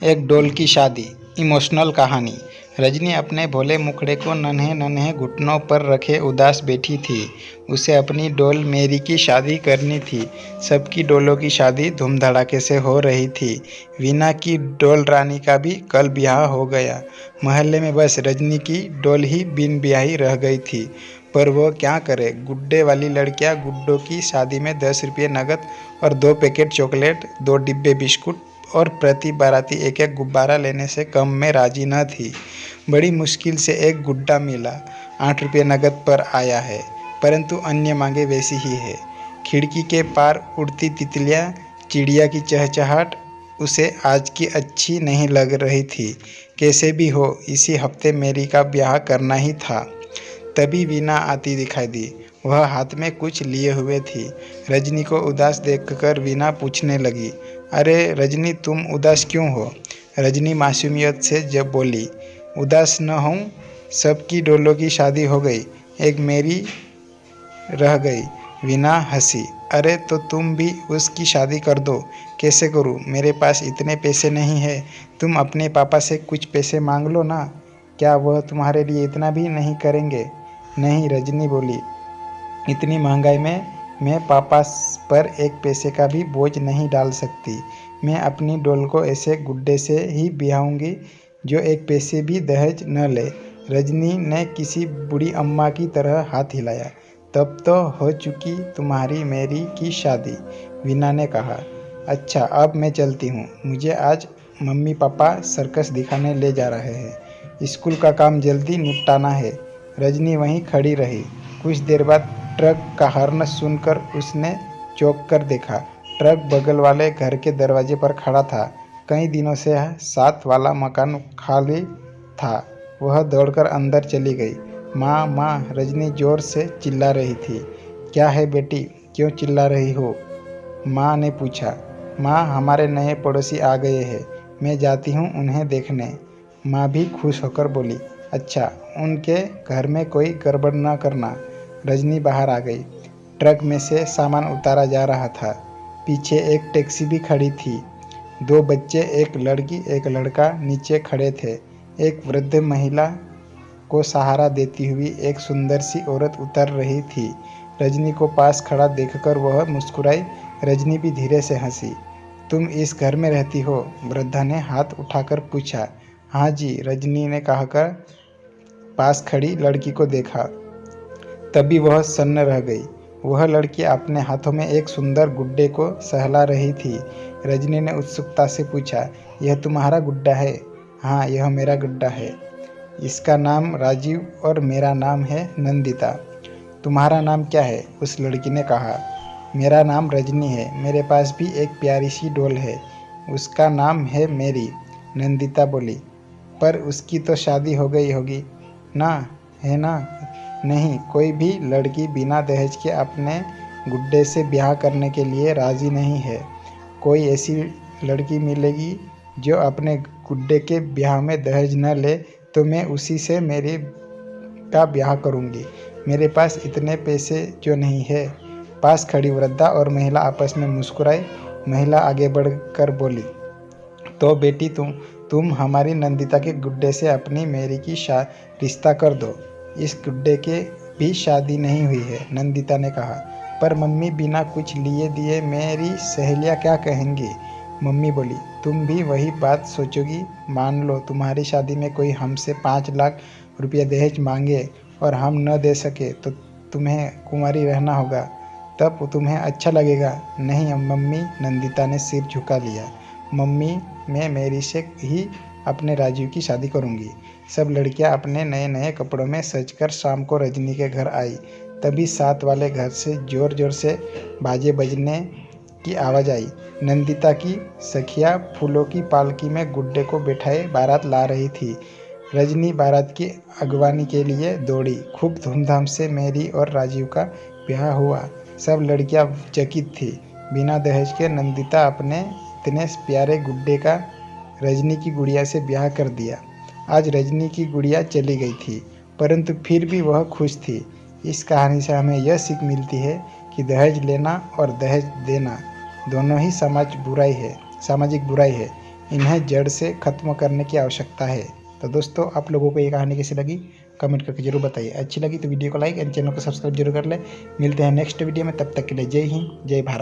एक डॉल की शादी। इमोशनल कहानी। रजनी अपने भोले मुखड़े को नन्हे नन्हे घुटनों पर रखे उदास बैठी थी। उसे अपनी डॉल मेरी की शादी करनी थी। सबकी डॉलों की शादी धूमधड़ाके से हो रही थी। वीना की डॉल रानी का भी कल ब्याह हो गया। मोहल्ले में बस रजनी की डॉल ही बिन ब्याही रह गई थी। पर वो क्या करे। गुड्डे वाली लड़कियां गुड्डों की शादी में 10 रुपये नकद और 2 पैकेट चॉकलेट, 2 डिब्बे बिस्कुट और प्रति बाराती एक एक गुब्बारा लेने से कम में राजी न थी। बड़ी मुश्किल से एक गुड्डा मिला। 8 रुपये नकद पर आया है, परंतु अन्य मांगे वैसी ही है। खिड़की के पार उड़ती तितलियां, चिड़िया की चहचहाट उसे आज की अच्छी नहीं लग रही थी। कैसे भी हो, इसी हफ्ते मेरी का ब्याह करना ही था। तभी वीना आती दिखाई दी। वह हाथ में कुछ लिए हुए थी। रजनी को उदास देखकर वीना पूछने लगी, अरे रजनी, तुम उदास क्यों हो? रजनी मासूमियत से जब बोली, उदास न हूँ, सबकी डोलों की शादी हो गई, एक मेरी रह गई। वीना हंसी, अरे तो तुम भी उसकी शादी कर दो। कैसे करूँ? मेरे पास इतने पैसे नहीं है। तुम अपने पापा से कुछ पैसे मांग लो ना। क्या वह तुम्हारे लिए इतना भी नहीं करेंगे? नहीं, रजनी बोली, इतनी महंगाई में मैं पापा पर एक पैसे का भी बोझ नहीं डाल सकती। मैं अपनी डॉल को ऐसे गुड्डे से ही ब्याहूंगी जो एक पैसे भी दहेज न ले। रजनी ने किसी बूढ़ी अम्मा की तरह हाथ हिलाया। तब तो हो चुकी तुम्हारी मेरी की शादी, वीना ने कहा। अच्छा, अब मैं चलती हूँ। मुझे आज मम्मी पापा सर्कस दिखाने ले जा रहे हैं। स्कूल का काम जल्दी निपटाना है। रजनी वहीं खड़ी रही। कुछ देर बाद ट्रक का हॉर्न सुनकर उसने चौंक कर देखा। ट्रक बगल वाले घर के दरवाजे पर खड़ा था। कई दिनों से साथ वाला मकान खाली था। वह दौड़कर अंदर चली गई। माँ माँ, रजनी जोर से चिल्ला रही थी। क्या है बेटी, क्यों चिल्ला रही हो? माँ ने पूछा। माँ, हमारे नए पड़ोसी आ गए हैं, मैं जाती हूँ उन्हें देखने। माँ भी खुश होकर बोली, अच्छा, उनके घर में कोई गड़बड़ न करना। रजनी बाहर आ गई। ट्रक में से सामान उतारा जा रहा था। पीछे एक टैक्सी भी खड़ी थी। 2 बच्चे, एक लड़की एक लड़का नीचे खड़े थे। एक वृद्ध महिला को सहारा देती हुई एक सुंदर सी औरत उतर रही थी। रजनी को पास खड़ा देखकर वह मुस्कुराई। रजनी भी धीरे से हंसी। तुम इस घर में रहती हो? वृद्धा ने हाथ उठाकर पूछा। हाँ जी, रजनी ने कहकर पास खड़ी लड़की को देखा। तभी वह सन्न रह गई। वह लड़की अपने हाथों में एक सुंदर गुड्डे को सहला रही थी। रजनी ने उत्सुकता से पूछा, यह तुम्हारा गुड्डा है? हाँ, यह मेरा गुड्डा है। इसका नाम राजीव और मेरा नाम है नंदिता। तुम्हारा नाम क्या है? उस लड़की ने कहा। मेरा नाम रजनी है। मेरे पास भी एक प्यारी सी डॉल है, उसका नाम है मेरी, नंदिता बोली। पर उसकी तो शादी हो गई होगी ना, है ना? नहीं, कोई भी लड़की बिना दहेज के अपने गुड्डे से ब्याह करने के लिए राजी नहीं है। कोई ऐसी लड़की मिलेगी जो अपने गुड्डे के ब्याह में दहेज न ले तो मैं उसी से मेरे का ब्याह करूंगी। मेरे पास इतने पैसे जो नहीं है। पास खड़ी वृद्धा और महिला आपस में मुस्कुराई। महिला आगे बढ़कर बोली, तो बेटी, तुम हमारी नंदिता के गुड्डे से अपनी मेरी की रिश्ता कर दो। इस गुड्डे के भी शादी नहीं हुई है, नंदिता ने कहा। पर मम्मी, बिना कुछ लिए दिए मेरी सहेलियां क्या कहेंगी? मम्मी बोली, तुम भी वही बात सोचोगी। मान लो तुम्हारी शादी में कोई हमसे 5 लाख रुपये दहेज मांगे और हम न दे सके तो तुम्हें कुंवारी रहना होगा। तब तुम्हें अच्छा लगेगा? नहीं मम्मी, नंदिता ने सिर झुका लिया। मम्मी, मैं मेरी से ही अपने राजीव की शादी करूंगी। सब लड़कियां अपने नए नए कपड़ों में सजकर शाम को रजनी के घर आई। तभी साथ वाले घर से जोर जोर से बाजे बजने की आवाज़ आई। नंदिता की सखियां फूलों की पालकी में गुड्डे को बैठाए बारात ला रही थी। रजनी बारात की अगवानी के लिए दौड़ी। खूब धूमधाम से मेरी और राजीव का ब्याह हुआ। सब लड़कियां चकित थी। बिना दहेज के नंदिता अपने इतने प्यारे गुड्डे का रजनी की गुड़िया से ब्याह कर दिया। आज रजनी की गुड़िया चली गई थी, परंतु फिर भी वह खुश थी। इस कहानी से हमें यह सीख मिलती है कि दहेज लेना और दहेज देना दोनों ही सामाजिक बुराई है। इन्हें जड़ से ख़त्म करने की आवश्यकता है। तो दोस्तों, आप लोगों को ये कहानी कैसी लगी कमेंट करके जरूर बताइए। अच्छी लगी तो वीडियो को लाइक एंड चैनल को सब्सक्राइब जरूर कर ले। मिलते हैं नेक्स्ट वीडियो में, तब तक के लिए जय हिंद, जय भारत।